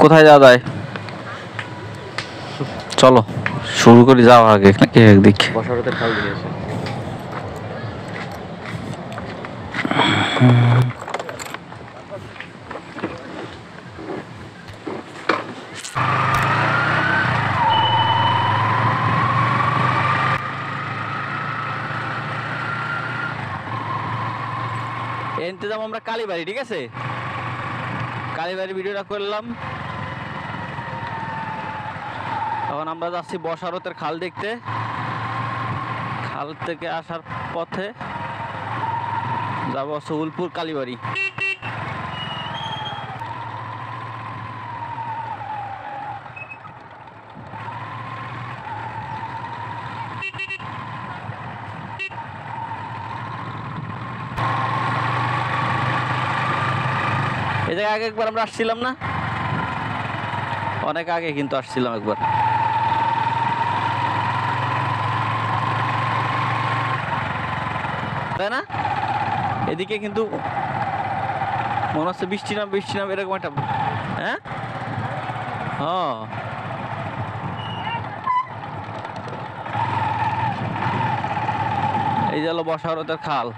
কোথায় যাওয়া যায়? চলো শুরু করি যাওয়ার আগে নাকি একদিক বসারতের খাল দিয়ে আসে। এনতে যাবো আমরা কালীবাড়ি, ঠিক আছে? কালীবাড়ি ভিডিওটা করলাম। এখন আমরা যাচ্ছি বসারতের খাল দেখতে। খাল থেকে আসার পথে যাবো উলপুর কালীবাড়ি। এই জায়গায় আগে একবার আমরা আসছিলাম না? অনেক আগে কিন্তু আসছিলাম একবার। তাই না? এদিকে কিন্তু মনে হচ্ছে বৃষ্টি নাম এরকম একটা, হ্যাঁ হ্যাঁ এই যে হলো বসারতের খাল।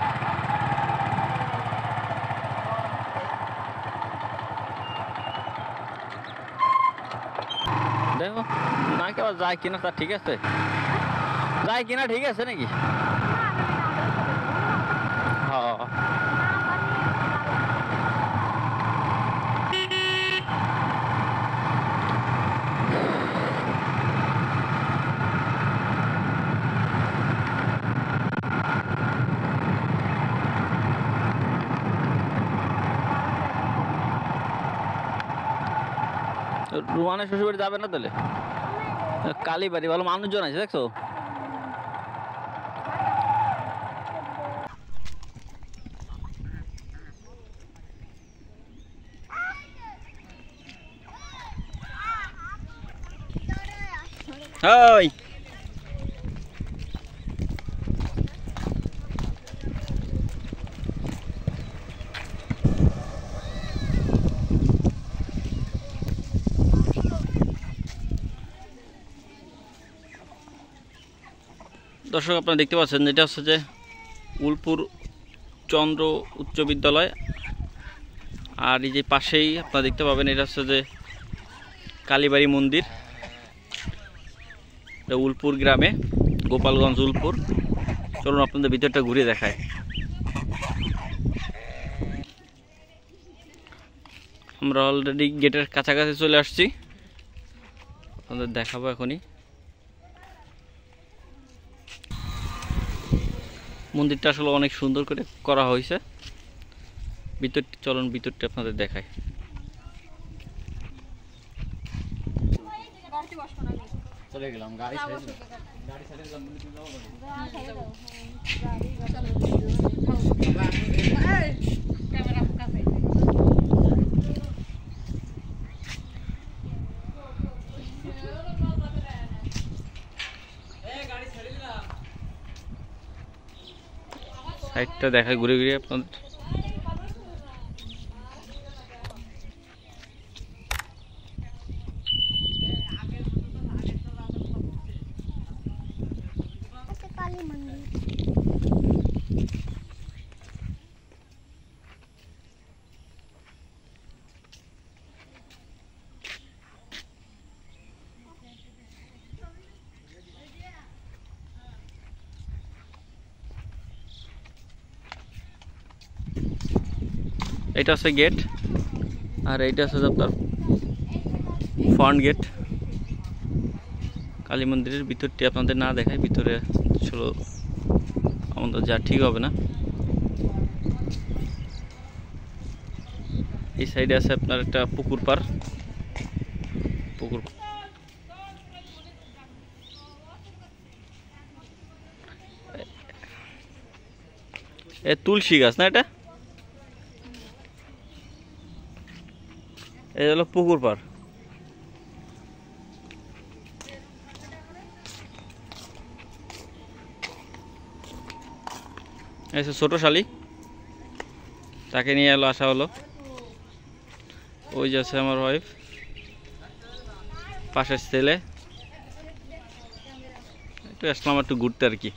দেখো না কেউ যায় কিনা তা ঠিক আছে, যায় কিনা ঠিক আছে নাকি? হ্যাঁ রুমানের শ্বশুরবাড়ি যাবে না তাহলে? কালীবাড়ি ভালো মানুষজন আছে দেখছো? হাই দর্শক আপনারা দেখতে পাচ্ছেন এটা হচ্ছে যে উলপুর চন্দ্র উচ্চ বিদ্যালয়। আর এই যে পাশেই আপনারা দেখতে পাবেন এটা হচ্ছে যে কালীবাড়ি মন্দির। এটা উলপুর গ্রামে, গোপালগঞ্জ উলপুর। চলুন আপনাদের ভিতরটা ঘুরে দেখায়। আমরা অলরেডি গেটের কাছাকাছি চলে আসছি, আপনাদের দেখাবো এখনই। মন্দিরটা আসলে অনেক সুন্দর করে করা হয়েছে। ভিতরটি চলুন ভিতরটি আপনাদের দেখায়। চলে গেলাম গাড়ি ছেড়ে সাইডটা দেখায় ঘুরে ঘুরে আপনাদের। এটা হচ্ছে গেট, আর এইটা হচ্ছে আপনার ফ্রন্ট গেট। কালী মন্দিরের ভিতরটি আপনাদের না দেখায়, ভিতরে ছিল আমাদের যা ঠিক হবে না। এই সাইডে আছে আপনার একটা পুকুর পার, পুকুর এ তুলসী গাছ না, এটা এই হলো পুকুর পার। ছোট শালি, তাকে নিয়ে আসা হলো। ওই যে আছে আমার ওয়াইফ, পাশের ছেলে, একটু আসলাম একটু ঘুরতে আর কি।